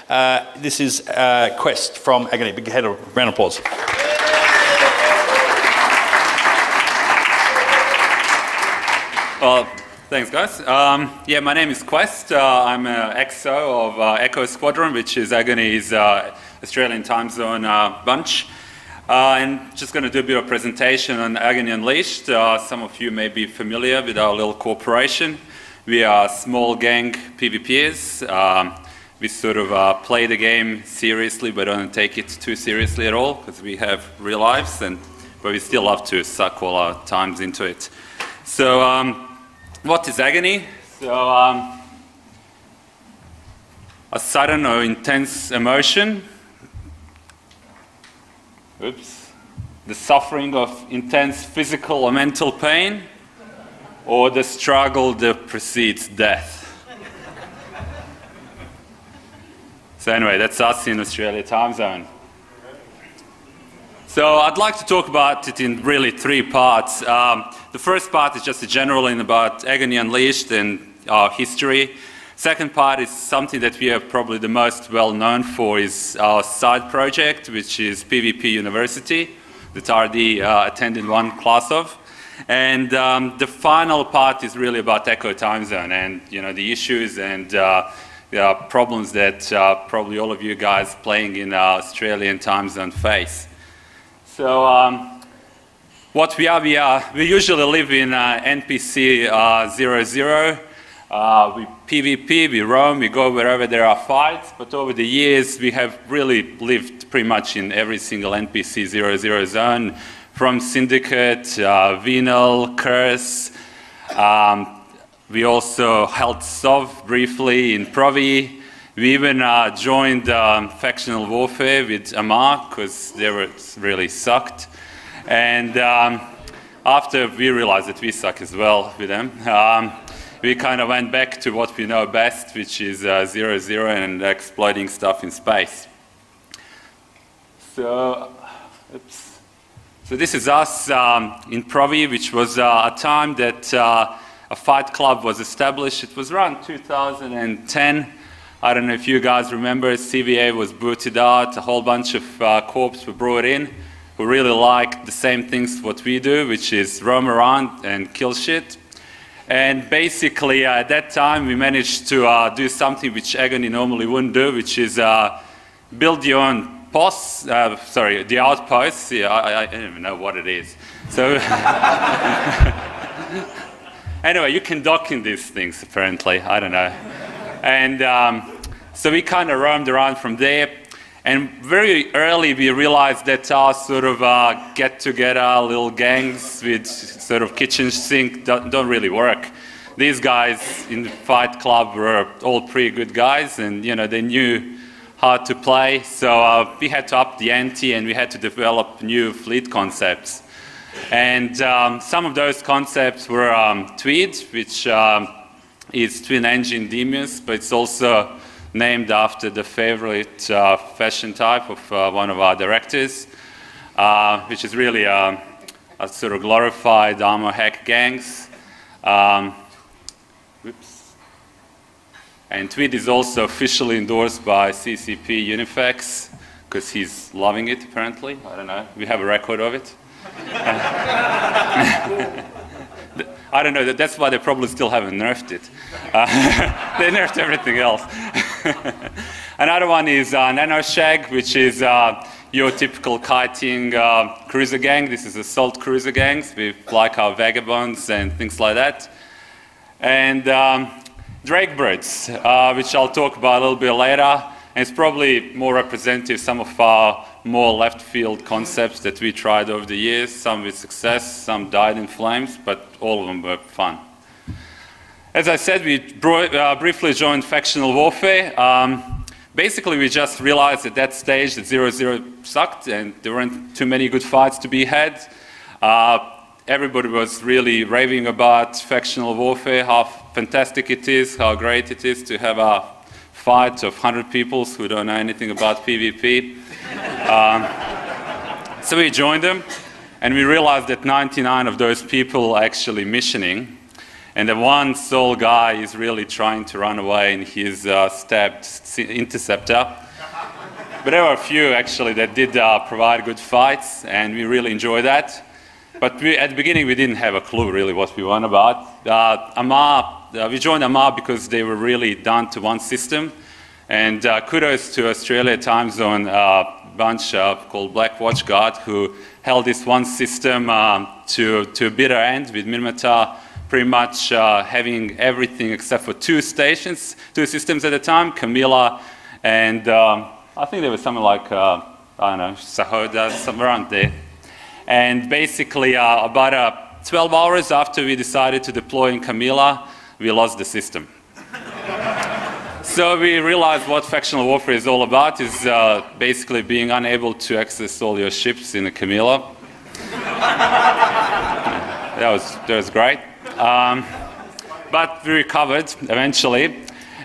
This is Quest from Agony. Big round of applause. Well, thanks, guys. Yeah, my name is Quest. I'm an EXO of Echo Squadron, which is Agony's Australian time zone bunch. And just going to do a bit of presentation on Agony Unleashed. Some of you may be familiar with our little corporation. We are small gang PvPers. We sort of play the game seriously, but don't take it too seriously at all, because we have real lives, but we still love to suck all our times into it. So, what is Agony? So, a sudden or intense emotion. Oops. The suffering of intense physical or mental pain, or the struggle that precedes death. So anyway, that's us in Australia time zone. So I'd like to talk about it in really three parts. The first part is just a general in about Agony Unleashed and our history. Second part is something that we are probably the most well known for, is our side project, which is PvP University, that RD attended one class of. And the final part is really about Echo time zone and the issues and problems that probably all of you guys playing in Australian time zone face. So what we usually live in NPC 00. We PvP, we roam, we go wherever there are fights, but over the years we have really lived pretty much in every single NPC 00 zone, from Syndicate, Venal, Curse. We also held SOV briefly in Provi. We even joined Factional Warfare with Amar, because they were really sucked. And after we realized that we suck as well with them, we kind of went back to what we know best, which is 00 and exploiting stuff in space. So, oops. So this is us in Provi, which was a time that a fight club was established. It was around 2010. I don't know if you guys remember, CVA was booted out, a whole bunch of corps were brought in who really like the same things what we do, which is roam around and kill shit. And basically at that time we managed to do something which Agony normally wouldn't do, which is build your own posts, sorry, the outposts. Yeah, I don't even know what it is. So anyway, you can dock in these things apparently, I don't know. And so we kind of roamed around from there, and very early we realized that our sort of get-together little gangs with sort of kitchen sink don't really work. These guys in the fight club were all pretty good guys, and they knew how to play, so we had to up the ante and we had to develop new fleet concepts. And some of those concepts were Tweed, which is twin engine Demus, but it's also named after the favorite fashion type of one of our directors, which is really a sort of glorified armor hack gangs. Whoops. And Tweed is also officially endorsed by CCP Unifex, because he's loving it apparently. I don't know, we have a record of it. I don't know, that's why they probably still haven't nerfed it. They nerfed everything else. Another one is NanoShag, which is your typical kiting cruiser gang. This is assault cruiser gangs with like our vagabonds and things like that. And Drakebirds, which I'll talk about a little bit later. And it's probably more representative, some of our more left field concepts that we tried over the years, some with success, some died in flames, but all of them were fun. As I said, we briefly joined Factional Warfare. Basically, we just realized at that stage that 00 sucked and there weren't too many good fights to be had. Everybody was really raving about Factional Warfare, how fantastic it is, how great it is to have a fight of 100 people who don't know anything about PvP. So we joined them, and we realized that 99 of those people are actually missioning. and the one sole guy is really trying to run away, and he's stabbed interceptor. But there were a few actually that did provide good fights, and we really enjoyed that. But at the beginning we didn't have a clue really what we were about. We joined Amar because they were really down to one system, and kudos to Australia time zone bunch called Black Watchguard, who held this one system to a bitter end, with Minmatar pretty much having everything except for two systems at a time, Camilla and I think there was something like, I don't know, Sahoda, somewhere around there. And basically about 12 hours after we decided to deploy in Camilla, we lost the system. So we realized what factional warfare is all about, is basically being unable to access all your ships in a Camilla. that was great. But we recovered eventually,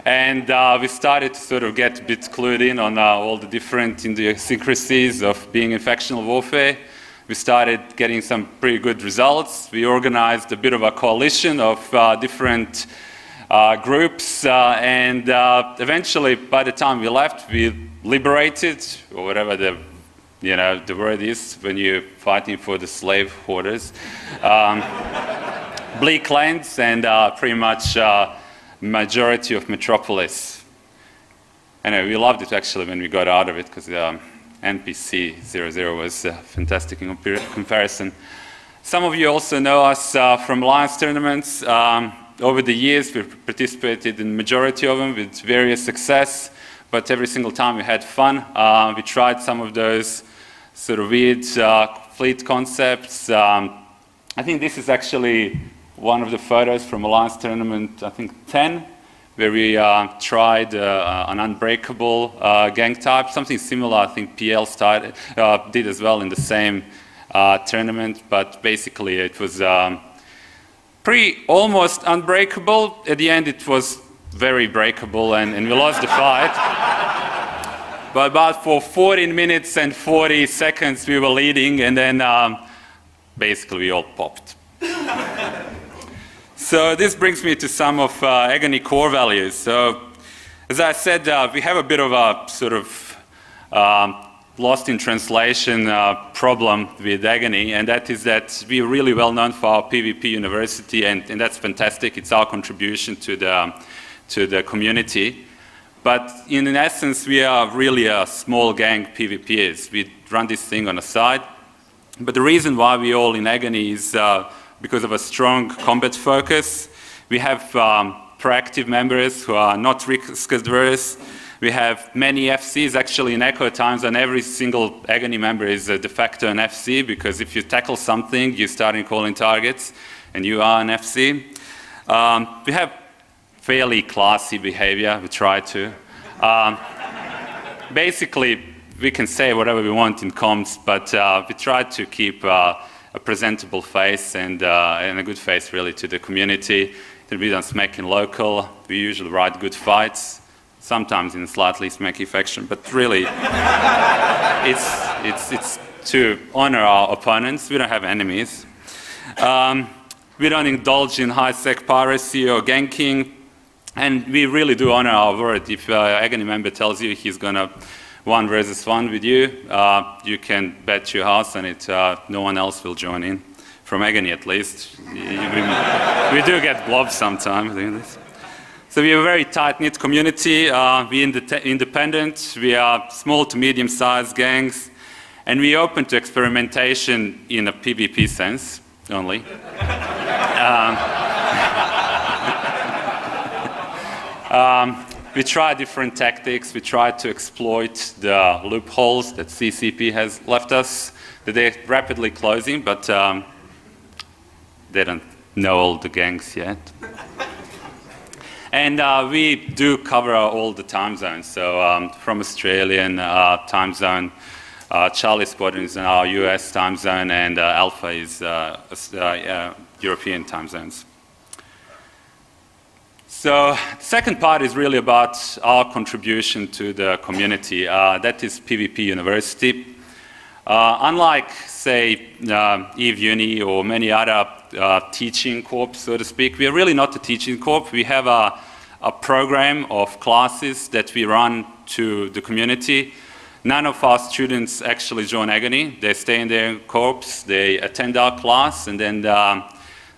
and we started to sort of get a bit clued in on all the different idiosyncrasies of being in factional warfare. We started getting some pretty good results. We organized a bit of a coalition of different groups, and eventually, by the time we left, we liberated, or whatever the word is when you're fighting for the slave hoarders, Bleak Lands, and pretty much majority of Metropolis. Anyway, we loved it actually when we got out of it, because NPC 00 was fantastic in comparison. Some of you also know us from Alliance tournaments. Over the years, we've participated in the majority of them with various success, but every single time we had fun. We tried some of those sort of weird fleet concepts. I think this is actually one of the photos from Alliance tournament, I think 10, where we tried an unbreakable gang type, something similar I think PL did as well in the same tournament, but basically it was almost unbreakable. At the end it was very breakable, and we lost the fight. But about for 14 minutes and 40 seconds we were leading, and then basically we all popped. So this brings me to some of Agony core values. So as I said, we have a bit of a sort of lost in translation problem with Agony, and that is that we're really well known for our PvP university, and that's fantastic. It's our contribution to the community. But in essence, we are really a small gang PvPers. We run this thing on the side. But the reason why we're all in Agony is because of a strong combat focus. We have proactive members who are not risk adverse. We have many FCs. Actually, in Echo times, and every single Agony member is a de facto an FC, because if you tackle something, you start calling targets, and you are an FC. We have fairly classy behavior. We try to. Basically, we can say whatever we want in comms, but we try to keep a presentable face and a good face really to the community. We don't smack in local. We usually ride good fights, sometimes in slightly smacky faction, but really it's to honor our opponents. We don't have enemies. We don't indulge in high-sec piracy or ganking, and we really do honor our word. If an Agony member tells you he's gonna 1 versus 1 with you, you can bet your house on it. No one else will join in, from Agony at least. We do get blobs sometimes. So we are a very tight-knit community. We're independent. We are small to medium-sized gangs, and we're open to experimentation in a PvP sense only. We try different tactics. We try to exploit the loopholes that CCP has left us, that they're rapidly closing, but they don't know all the gangs yet. And we do cover all the time zones. So from Australian time zone, Charlie Squadron is in our US time zone, and Alpha is European time zones. So the second part is really about our contribution to the community. That is PvP University. Unlike, say, EVE Uni or many other teaching corps, so to speak. We are really not a teaching corps. We have a program of classes that we run to the community. None of our students actually join Agony. They stay in their corps, they attend our class, and then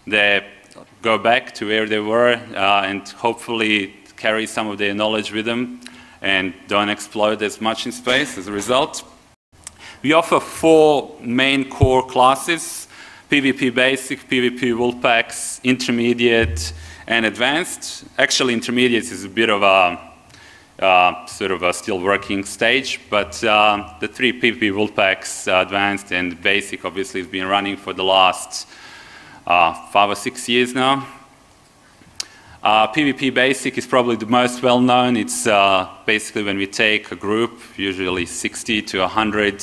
they go back to where they were and hopefully carry some of their knowledge with them and don't explode as much in space as a result. We offer 4 main core classes: PvP Basic, PvP Wolfpacks, Intermediate, and Advanced. Actually, Intermediate is a bit of a sort of a still working stage, but the 3 PvP Wolfpacks, Advanced and Basic, obviously has been running for the last 5 or 6 years now. PvP Basic is probably the most well known. It's basically when we take a group, usually 60 to 100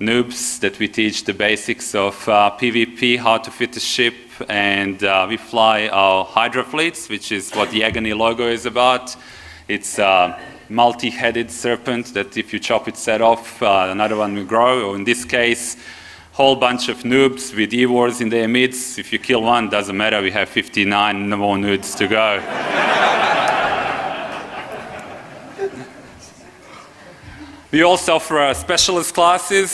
noobs, that we teach the basics of PvP, how to fit a ship, and we fly our Hydra fleets, which is what the Agony logo is about. It's a multi-headed serpent that if you chop its head off, another one will grow, or in this case, whole bunch of noobs with E-Wars in their midst. If you kill one, doesn't matter, we have 59 more noobs to go. We also offer specialist classes,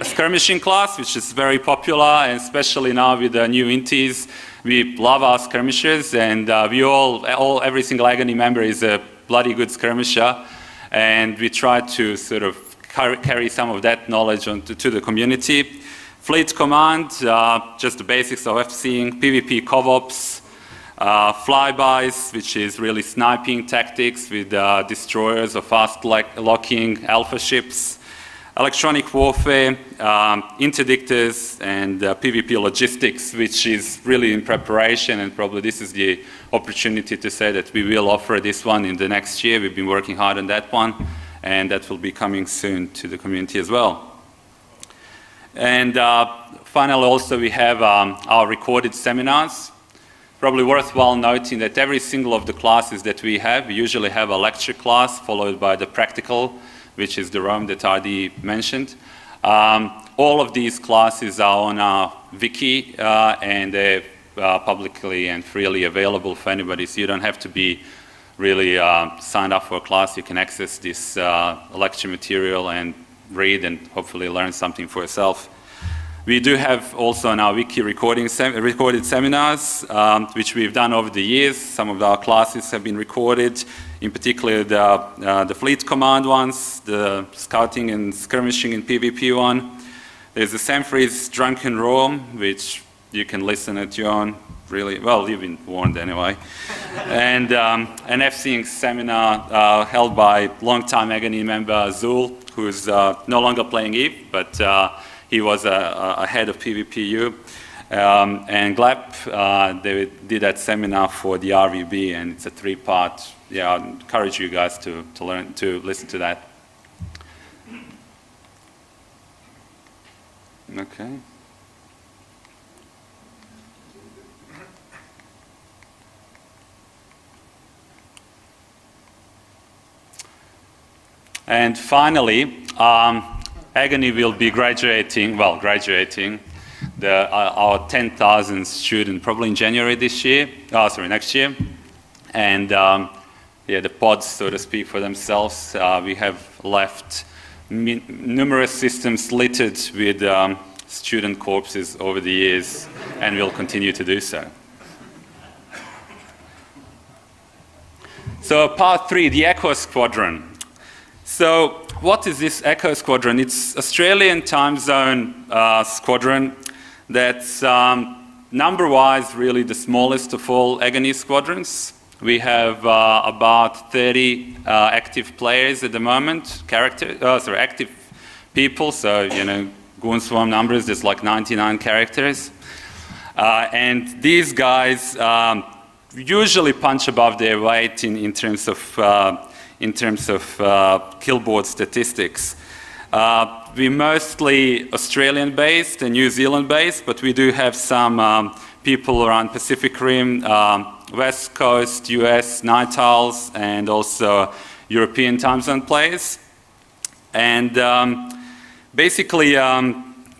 skirmishing class, which is very popular, and especially now with the new inties. We love our skirmishers, and every single Agony member is a bloody good skirmisher, and we try to sort of carry some of that knowledge to the community. Fleet Command, just the basics of FCing, PvP CovOps, flybys, which is really sniping tactics with destroyers or fast locking alpha ships, electronic warfare, interdictors, and PvP logistics, which is really in preparation, and probably this is the opportunity to say that we will offer this one in the next year. We've been working hard on that one, and that will be coming soon to the community as well. And finally, also we have our recorded seminars. Probably worthwhile noting that every single of the classes that we usually have a lecture class followed by the practical, which is the room that RD mentioned. All of these classes are on our wiki, and they're publicly and freely available for anybody, so you don't have to be really signed up for a class. You can access this lecture material and read and hopefully learn something for yourself. We do have also on our wiki recorded seminars, which we've done over the years. Some of our classes have been recorded, in particular the Fleet Command ones, the Scouting and Skirmishing and PvP one. There's the Samfreeze Drunken Rome, which you can listen at your own, really, well, you've been warned anyway. And an FCing seminar held by longtime Agony member Azul, who's no longer playing EVE, but he was a head of PvPU. And GLAP, they did that seminar for the RVB, and it's a 3-part. Yeah, I encourage you guys to listen to that. Okay. And finally, Agony will be graduating our 10,000th student probably in January this year, next year. And yeah, the pods, so to speak, for themselves. We have left numerous systems littered with student corpses over the years, and will continue to do so. So part 3, the Echo Squadron. So what is this Echo Squadron? It's Australian time zone squadron that's number-wise really the smallest of all Agony squadrons. We have about 30 active players at the moment, active people, so you know, Goon Swarm numbers, there's like 99 characters. And these guys usually punch above their weight in terms of killboard statistics. We're mostly Australian-based and New Zealand-based, but we do have some people around Pacific Rim, West Coast, US, Night Owls, and also European time zone players. And basically,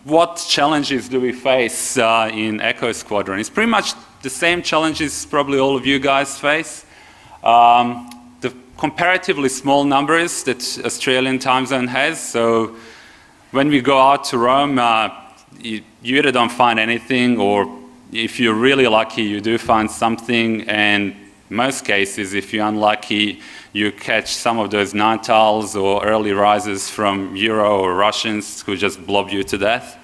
what challenges do we face in Echo Squadron? It's pretty much the same challenges probably all of you guys face. The comparatively small numbers that Australian time zone has. So when we go out to roam, you either don't find anything, or if you're really lucky, you do find something. And in most cases, if you're unlucky, you catch some of those Natals or early risers from Euro or Russians who just blob you to death.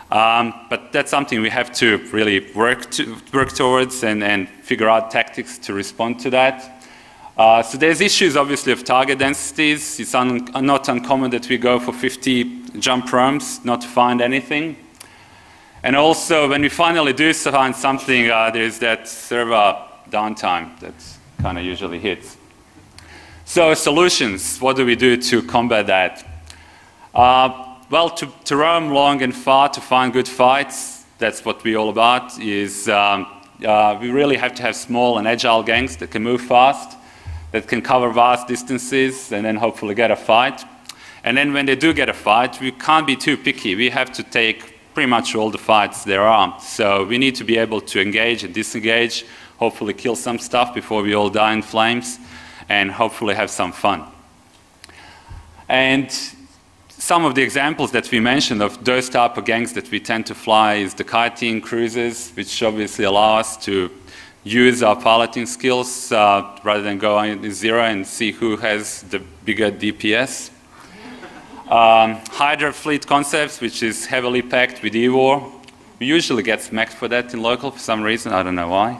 But that's something we have to really work towards and figure out tactics to respond to that. So there's issues obviously of target densities. It's not uncommon that we go for 50 jump roams not to find anything. And also when we finally do find something, there's that server downtime that kind of usually hits. So solutions, what do we do to combat that? Well, to roam long and far to find good fights, that's what we're all about, is we really have to have small and agile gangs that can move fast, that can cover vast distances and then hopefully get a fight. And then when they do get a fight, we can't be too picky. We have to take pretty much all the fights there are. So we need to be able to engage and disengage, hopefully kill some stuff before we all die in flames, and hopefully have some fun. And some of the examples that we mentioned of those type of gangs that we tend to fly is the kiting cruises, which obviously allow us to use our piloting skills rather than go on zero and see who has the bigger DPS. Hydra fleet concepts, which is heavily packed with E-War. We usually get smacked for that in local for some reason, I don't know why.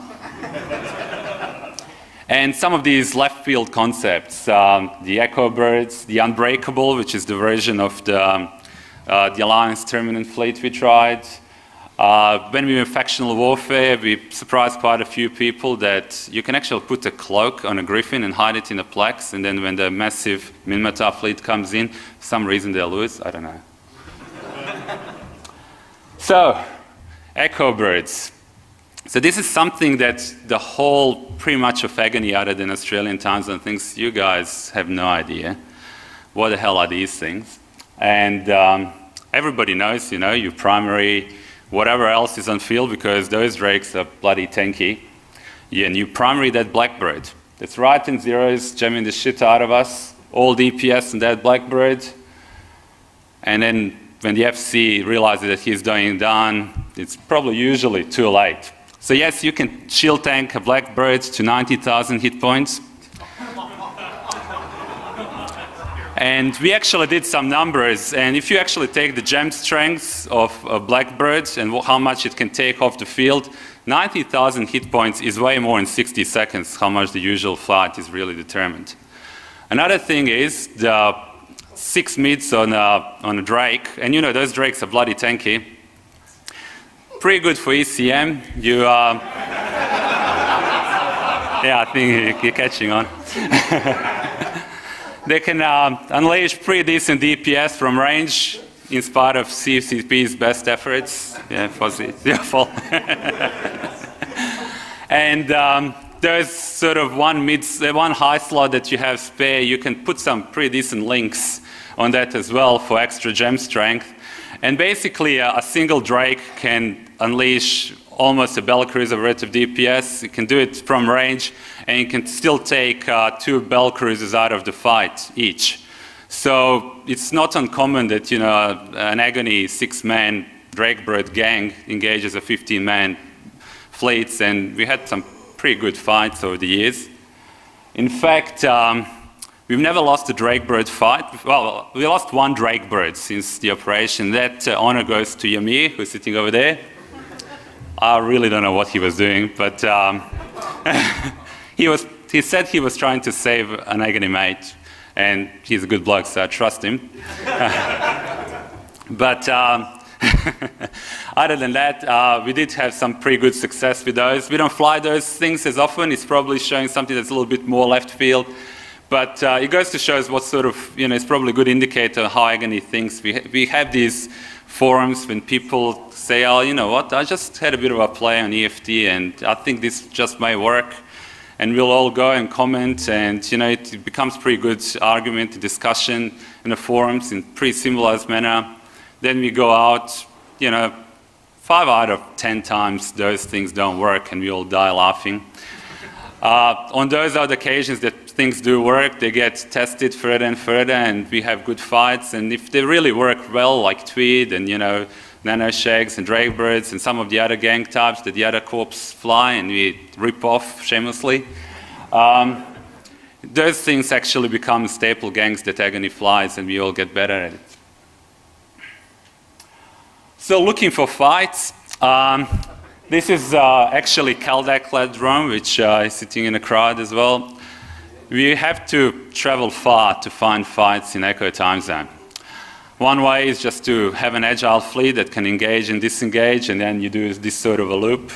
And some of these left field concepts, the Echo Birds, the Unbreakable, which is the version of the Alliance Terminant fleet we tried. When we were in factional warfare, we surprised quite a few people that you can actually put a cloak on a Griffin and hide it in a Plex, and then when the massive Minmatar fleet comes in, for some reason they'll lose, I don't know. So, Echo Birds. So this is something that the whole, pretty much of Agony other than Australian time zone thinks you guys have no idea. What the hell are these things? And everybody knows, you know, your primary, whatever else is on field, because those drakes are bloody tanky. Yeah, and you primary that Blackbird. That's right in zeros, jamming the shit out of us. All DPS on that Blackbird. And then when the FC realizes that he's going down, it's probably usually too late. So yes, you can shield tank a Blackbird to 90,000 hit points. And we actually did some numbers, and if you actually take the gem strengths of a Blackbird and how much it can take off the field, 90,000 hit points is way more in 60 seconds, how much the usual flight is really determined. Another thing is the 6 mids on a Drake, and you know those Drakes are bloody tanky. Pretty good for ECM. You, yeah, I think you're catching on. They can unleash pretty decent DPS from range in spite of CFCP's best efforts. Yeah, fuzzy. Yeah, full. And there's sort of one high slot that you have spare. You can put some pretty decent links on that as well for extra gem strength. And basically, a single Drake can unleash almost a Battlecruiser worth of DPS. You can do it from range, and you can still take 2 Battlecruisers out of the fight each. So it's not uncommon that, you know, an Agony 6-man Drakebird gang engages a 15-man fleets, and we had some pretty good fights over the years. In fact, we've never lost a Drakebird fight. Well, we lost 1 Drakebird since the operation. That honor goes to Yamir, who's sitting over there. I really don't know what he was doing, but he said he was trying to save an Agony mate, and he's a good bloke, so I trust him. But other than that, we did have some pretty good success with those. We don't fly those things as often. It's probably showing something that's a little bit more left field. But it goes to show us what sort of, you know, it's probably a good indicator of how Agony thinks. We have these forums when people say, oh, you know what, I just had a bit of a play on EFT and I think this just may work. And we'll all go and comment, and you know, it becomes pretty good argument, discussion in the forums in pretty civilized manner. Then we go out, you know, 5 out of 10 times those things don't work and we all die laughing. On those other occasions that things do work, they get tested further and further and we have good fights. And if they really work well, like Tweed and, you know, Nanoshags and Drakebirds and some of the other gang types that the other corps fly and we rip off shamelessly, those things actually become staple gangs that Agony flies and we all get better at it. So looking for fights, this is actually Kaldek-led drone, which is sitting in a crowd as well. We have to travel far to find fights in Echo time zone. One way is just to have an agile fleet that can engage and disengage, and then you do this sort of a loop,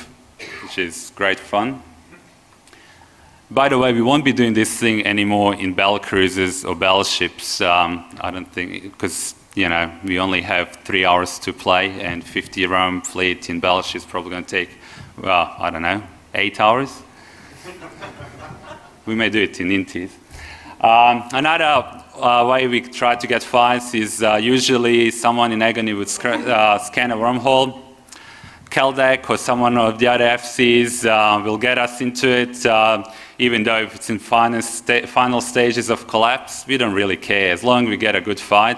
which is great fun. By the way, we won't be doing this thing anymore in bell cruisers or bell ships. I don't think, because you know, we only have 3 hours to play, and 50 roam fleet in bell ships is probably going to take, well, I don't know, 8 hours. We may do it in Intis. Another way we try to get fights is usually someone in Agony would scan a wormhole. Kaldek or someone of the other FCs will get us into it, even though if it's in final stages of collapse, we don't really care, as long as we get a good fight.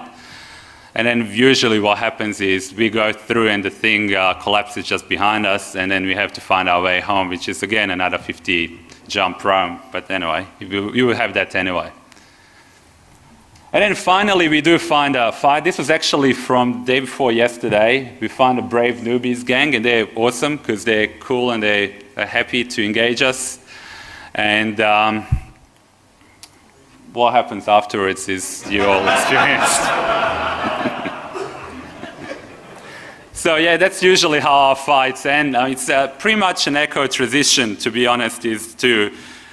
And then usually what happens is we go through and the thing collapses just behind us, and then we have to find our way home, which is again another 50 jump roam. But anyway, you will have that anyway. And then finally we do find a fight. This was actually from the day before yesterday. We found a Brave Newbies gang, and they're awesome because they're cool and they're happy to engage us. And what happens afterwards is you all experienced. So yeah, that's usually how our fights end. It's pretty much an Echo transition, to be honest, is to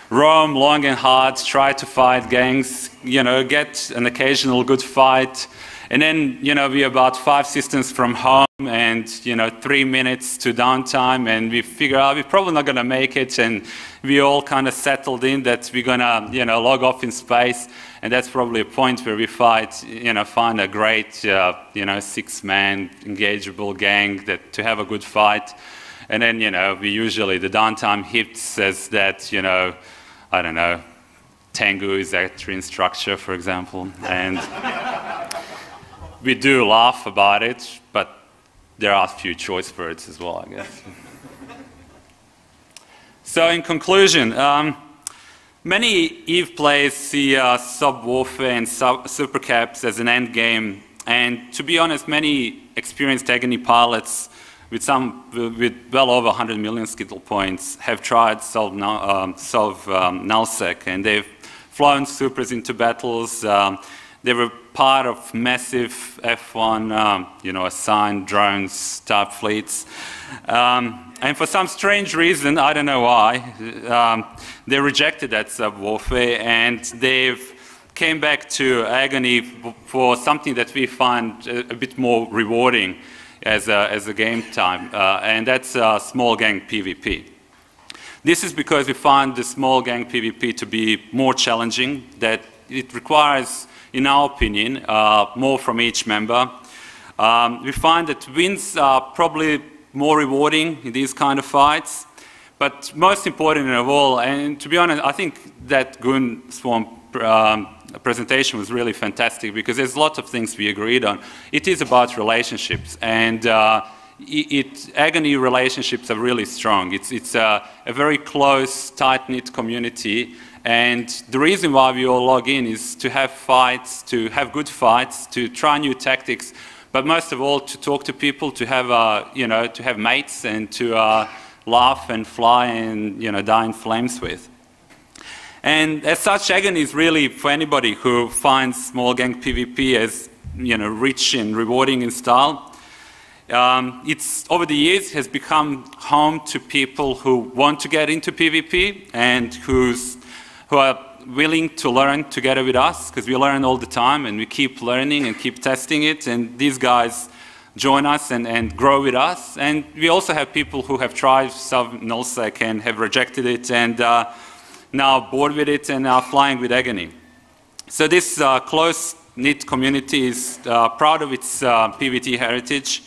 roam long and hard, try to fight gangs, you know, get an occasional good fight, and then, you know, we're about 5 systems from home and, you know, 3 minutes to downtime, and we figure out we're probably not going to make it, and we all kind of settled in that we're going to, you know, log off in space. And that's probably a point where we fight, you know, find a great, you know, 6-man engageable gang to have a good fight. And then, you know, we usually, the downtime hits as that, you know, I don't know, Tengu is actually in structure, for example. And we do laugh about it, but there are a few choice words as well, I guess. So in conclusion, many EVE players see sub-warfare and supercaps as an end game, and to be honest, many experienced Agony pilots with well over 100 million skill points have tried nullsec, and they've flown supers into battles. They were part of massive F1, you know, assigned drones type fleets. And for some strange reason, I don't know why, they rejected that sub-warfare and they've came back to Agony for something that we find a bit more rewarding as a game time, and that's small gang PvP. This is because we find the small gang PvP to be more challenging, that it requires, in our opinion, more from each member. We find that wins are probably more rewarding in these kind of fights, but most important of all, and to be honest, I think that Goon Swarm presentation was really fantastic because there's lots of things we agreed on. It is about relationships, and Agony relationships are really strong. It's a very close, tight-knit community, and the reason why we all log in is to have fights, to have good fights, to try new tactics, but most of all to talk to people, to have you know, to have mates, and to laugh and fly and, you know, die in flames with. And as such, Agony is really for anybody who finds small gang PvP as, you know, rich and rewarding in style. It's over the years has become home to people who want to get into PvP and who are willing to learn together with us, because we learn all the time and we keep learning and keep testing it, and these guys join us and grow with us. And we also have people who have tried sub-nullsec and have rejected it and now bored with it and are flying with Agony. So this close neat community is proud of its PVT heritage.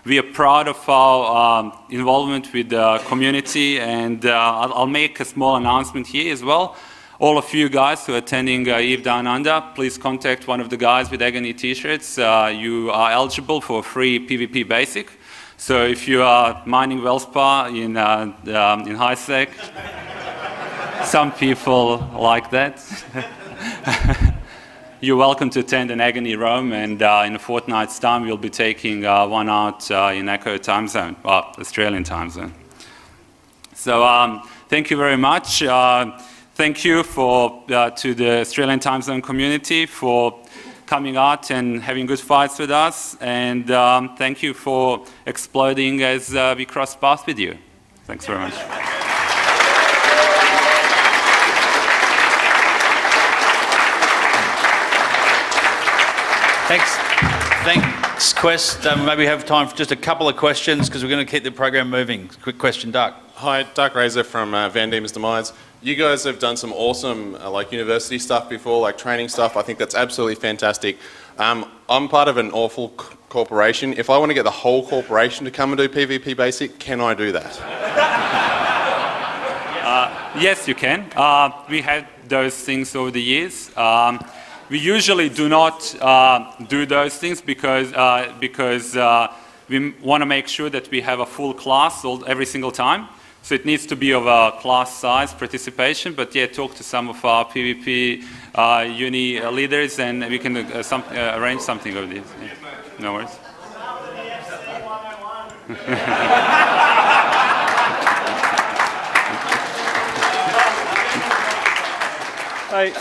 We are proud of our involvement with the community, and I'll make a small announcement here as well. All of you guys who are attending EVEDownUnder, please contact one of the guys with Agony t-shirts. You are eligible for a free PvP basic. So if you are mining Wellspar in HiSec, some people like that. You're welcome to attend an Agony roam, and in a fortnight's time we'll be taking one out in Echo time zone, well, Australian time zone. So thank you very much. Thank you to the Australian time zone community for coming out and having good fights with us, and thank you for exploding as we cross paths with you. Thanks very much. Thanks, Quest. Maybe we have time for just a couple of questions because we're going to keep the program moving. Quick question, Duck. Hi, Duck Razor from Van Diemen's Demise. You guys have done some awesome like university stuff before, like training stuff. I think that's absolutely fantastic. I'm part of an awful corporation. If I want to get the whole corporation to come and do PvP Basic, can I do that? Yes, you can. We had those things over the years. We usually do not do those things because we want to make sure that we have a full class every single time. So it needs to be of a class size participation, but yeah, talk to some of our PvP uni leaders and we can arrange something over this. Yeah. No worries. Hey,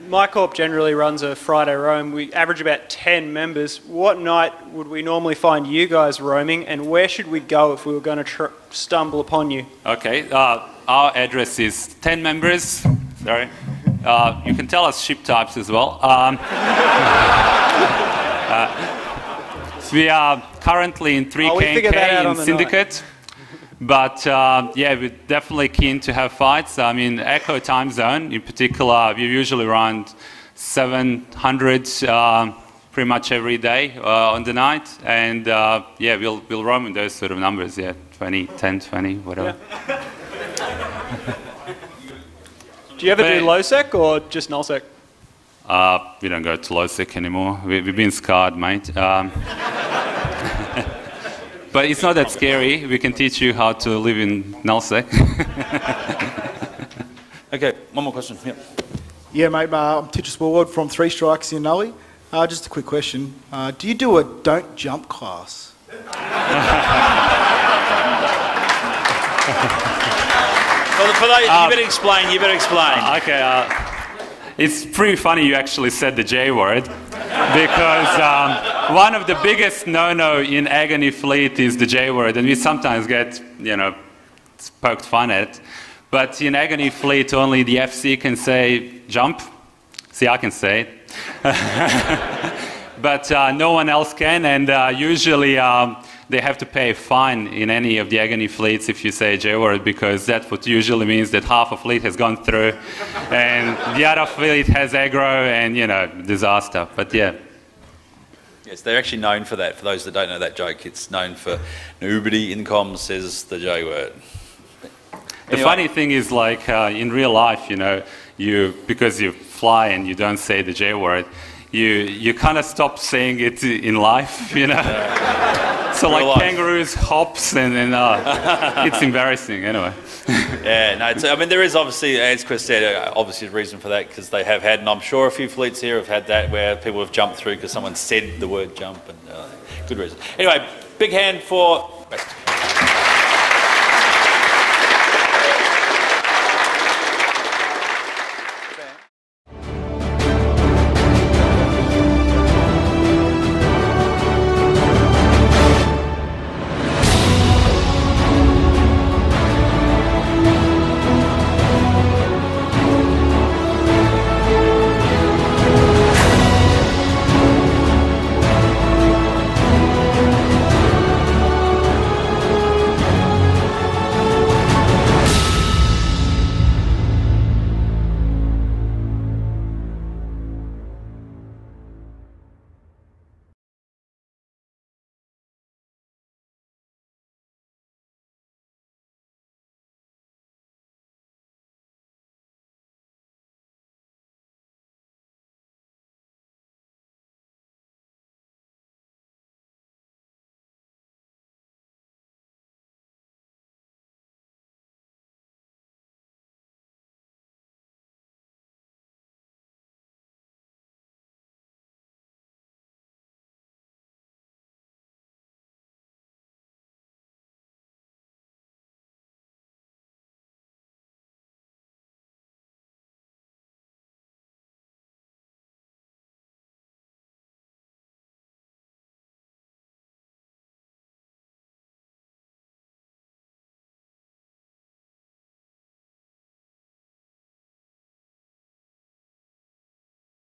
my corp generally runs a Friday roam. We average about 10 members. What night would we normally find you guys roaming, and where should we go if we were going to stumble upon you? Okay, our address is 10 members. Sorry. You can tell us ship types as well. We are currently in 3K in Syndicate. But yeah, we're definitely keen to have fights. I mean, Echo time zone in particular, we usually run 700 pretty much every day on the night, and yeah, we'll roam in those sort of numbers. Yeah, 20, 10, 20, whatever. Yeah. Do you ever do low sec or just null sec? We don't go to low sec anymore. We've been scarred, mate. But it's not that scary. We can teach you how to live in nullsec. Okay, one more question. Yeah, yeah mate, I'm Titchus Woolward from 3 Strikes in Nully. Just a quick question. Do you do a don't jump class? For those, you better explain, Okay, it's pretty funny you actually said the J word. Because one of the biggest no-no in Agony fleet is the J word, and we sometimes get, you know, poked fun at. But in Agony fleet, only the FC can say jump. See, I can say it. But no one else can, and usually they have to pay a fine in any of the Agony fleets if you say J word, because that what usually means that half a fleet has gone through and the other fleet has aggro and, you know, disaster. But yeah. Yes, they're actually known for that. For those that don't know that joke, it's known for nobody in comms says the J word. The funny thing is, like in real life, you know, because you fly and you don't say the J word, you kind of stop saying it in life, you know. So like kangaroos, hops, and it's embarrassing anyway. Yeah, no, I mean, there is obviously, as Chris said, obviously a reason for that, because they have had, and I'm sure a few fleets here have had that, where people have jumped through because someone said the word jump, and good reason. Anyway, big hand for West.